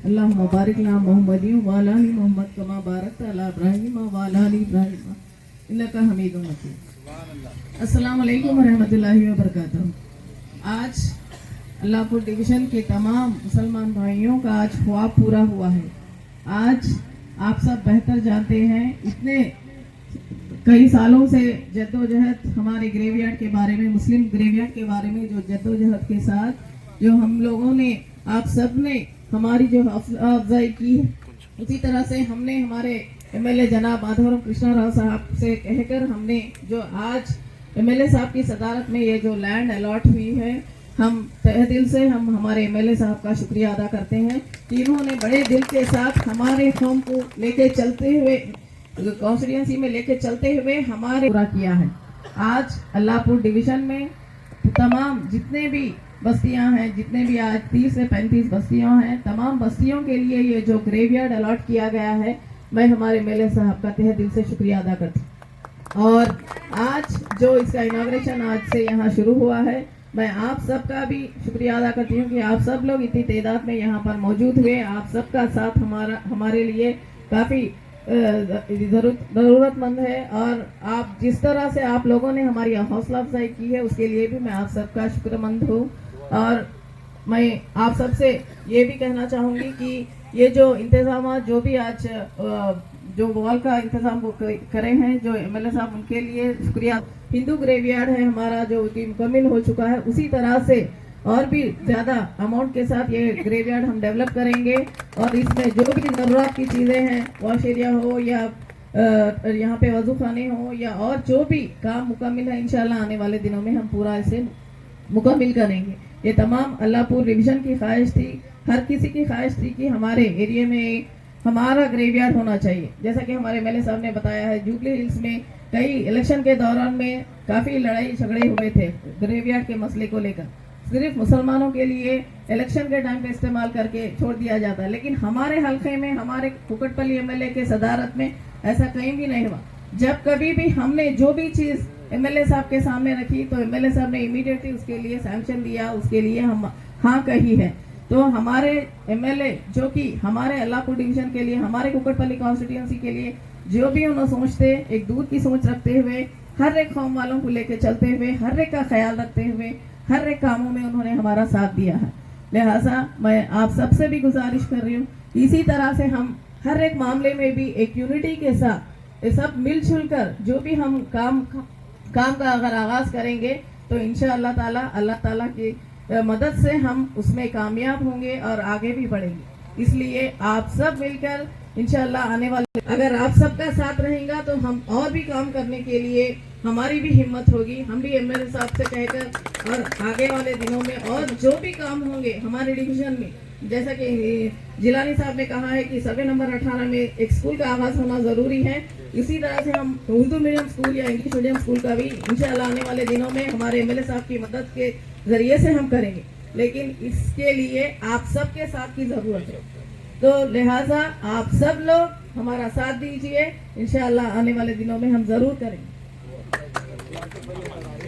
اللهم بارك على محمد وعلى ال محمد كما باركت على ابراهيم وعلى ال ابراهيم انك حميد مجيد. السلام علیکم ورحمۃ اللہ وبرکاتہ. آج اللہ پور ڈویژن کے تمام مسلمان بھائیوں کا آج خواب پورا ہوا ہے. آج آپ سب بہتر جانتے ہیں اتنے کئی سالوں سے جدوجہد ہمارے گریو یارڈ کے بارے میں، مسلم گریو یارڈ کے بارے میں جو جدوجہد کے ساتھ جو ہم لوگوں نے، آپ سب نے ہماری جو حوصلہ افزائی کی ہے، اسی طرح سے ہم نے ہمارے ایم ایل اے جناب مادھورم کرشنا راؤ صاحب سے کہہ کر ہم نے جو آج ایم ایل اے صاحب کی صدارت میں یہ جو لینڈ الاٹ ہوئی ہے، ہم تہ دل سے ہم ہمارے ایم ایل اے صاحب کا شکریہ ادا کرتے ہیں کہ انہوں نے بڑے دل کے ساتھ ہمارے قوم کو لے کے چلتے ہوئے، کانسٹیٹوئنسی میں لے کے چلتے ہوئے ہمارے پورا کیا ہے. آج اللہ پور ڈویژن میں تمام جتنے بھی بستیاں ہیں، جتنے بھی آج 30 سے 35 بستیاں ہیں، تمام بستیوں کے لیے یہ جو گریو یارڈ الاٹ کیا گیا ہے، میں ہمارے ایم ایل اے صاحب کا تہ دل سے شکریہ ادا کرتی ہوں. اور آج جو اس کا اناگریشن آج سے یہاں شروع ہوا ہے، میں آپ سب کا بھی شکریہ ادا کرتی ہوں کہ آپ سب لوگ اتنی تعداد میں یہاں پر موجود ہوئے. آپ سب کا ساتھ ہمارے لیے کافی ضرورت مند ہے، اور آپ جس طرح سے آپ لوگوں نے ہماری حوصلہ افزائی کی ہے اس کے لیے بھی میں آپ سب کا شکر مند ہوں. اور میں آپ سب سے یہ بھی کہنا چاہوں گی کہ یہ جو انتظامات جو بھی آج جو وال کا انتظام کرے ہیں جو ایم ایل اے صاحب، ان کے لیے شکریہ. ہندو گریو یارڈ ہے ہمارا جو کہ مکمل ہو چکا ہے، اسی طرح سے اور بھی زیادہ اماؤنٹ کے ساتھ یہ گریو یارڈ ہم ڈیولپ کریں گے، اور اس میں جو بھی ضرورت کی چیزیں ہیں، واش ایریا ہو یا یہاں پہ وضو خانے ہوں یا اور جو بھی کام مکمل ہے، انشاءاللہ آنے والے دنوں میں ہم پورا اسے مکمل کریں گے. یہ تمام اللہ پور ڈویژن کی خواہش تھی، ہر کسی کی خواہش تھی کہ ہمارے ایریے میں ہمارا گریو یارڈ ہونا چاہیے. جیسا کہ ہمارے ایم ایل اے صاحب نے بتایا ہے، جوبلی ہلز میں کئی الیکشن کے دوران میں کافی لڑائی جھگڑے ہوئے تھے گریو یارڈ کے مسئلے کو لے کر. صرف مسلمانوں کے لیے الیکشن کے ٹائم پہ استعمال کر کے چھوڑ دیا جاتا ہے، لیکن ہمارے حلقے میں، ہمارے کوکٹ پلی ایم ایل اے کے صدارت میں ایسا کہیں بھی نہیں ہوا. جب کبھی بھی ہم نے جو بھی چیز ایم ایل اے صاحب کے سامنے رکھی تو ایم ایل اے صاحب نے امیڈیٹلی اس کے لیے سینکشن دیا، اس کے لیے ہم ہاں کہی ہے. تو ہمارے ایم ایل اے جو کہ ہمارے اللہ پور ڈویژن کے لیے، ہمارے کوکٹ پلی کانسٹیٹوئنسی کے لیے جو بھی انہوں سوچتے، ایک دور کی سوچ رکھتے ہوئے، ہر ایک قوم والوں کو لے کے چلتے ہوئے، ہر ایک کا خیال رکھتے ہوئے، ہر ایک کاموں میں انہوں نے ہمارا ساتھ دیا ہے. لہٰذا میں آپ سب سے بھی گزارش کر رہی ہوں اسی طرح سے ہم ہر ایک معاملے میں بھی ایک یونٹی کے ساتھ سب مل جل کر جو بھی ہم کام کا اگر آغاز کریں گے تو انشاءاللہ تعالی اللہ تعالیٰ کی مدد سے ہم اس میں کامیاب ہوں گے اور آگے بھی بڑھیں گے. اس لیے آپ سب مل کر انشاءاللہ آنے والے اگر آپ سب کا ساتھ رہیں گا تو ہم اور بھی کام کرنے کے لیے ہماری بھی ہمت ہوگی. ہم بھی ایم ایل اے صاحب سے کہہ کر اور آگے والے دنوں میں اور جو بھی کام ہوں گے ہمارے ڈویژن میں، جیسا کہ جیلانی صاحب نے کہا ہے کہ سروے نمبر 18 میں ایک اسکول کا آغاز ہونا ضروری ہے، اسی طرح سے ہم اردو میڈیم اسکول یا انگلش میڈیم اسکول کا بھی انشاءاللہ آنے والے دنوں میں ہمارے ایم ایل اے صاحب کی مدد کے ذریعے سے ہم کریں گے. لیکن اس کے لیے آپ سب کے ساتھ کی ضرورت ہے، تو لہٰذا آپ سب لوگ ہمارا ساتھ دیجیے. انشاءاللہ آنے والے دنوں میں ہم ضرور کریں گے،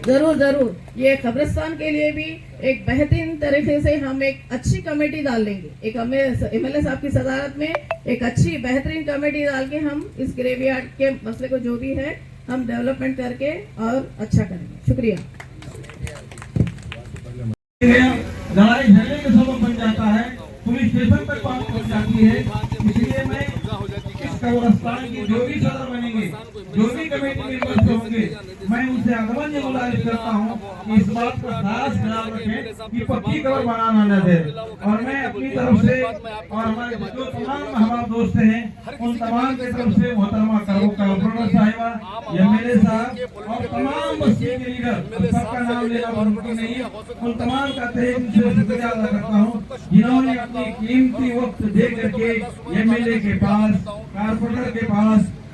ضرور. یہ قبرستان کے لیے بھی ایک بہترین طریقے سے ہم ایک اچھی کمیٹی ڈال لیں گے. ایک ایم ایل اے صاحب کی صدارت میں ایک اچھی بہترین کمیٹی ڈال کے ہم اس گریو یارڈ کے مسئلے کو جو بھی ہے ہم ڈیولپمنٹ کر کے اور اچھا کریں گے. شکریہ. لڑائی جھگڑے کا سبب بن جاتا ہے، پولیس اسٹیشن تک بات پہنچ جاتی ہے. اس لیے میں اس قبرستان کی جو بھی صدر بنیں گے، جو بھی کمیٹی ممبرز ہوں گے، میں ان سے اگربان یہ گزارش کرتا ہوں کہ اس بات کا خاص خیال رکھیں کہ پکی قبر بنانا نہ دیں. اور میں اپنی طرف سے اور ہمارے جو تمام ہمارے دوست ہیں ان تمام کی طرف سے محترمہ کارپوریٹر صاحبہ، ایم ایل اے صاحب اور تمام بستی کے لیڈر، سب کا نام لینا ممکن نہیں ہے، ان تمام کا تہہ دل سے شکریہ ادا کرتا ہوں جنہوں نے اپنی قیمتی وقت دے کر کے ایم ایل اے کے پاس، کارپوریٹر کے پاس،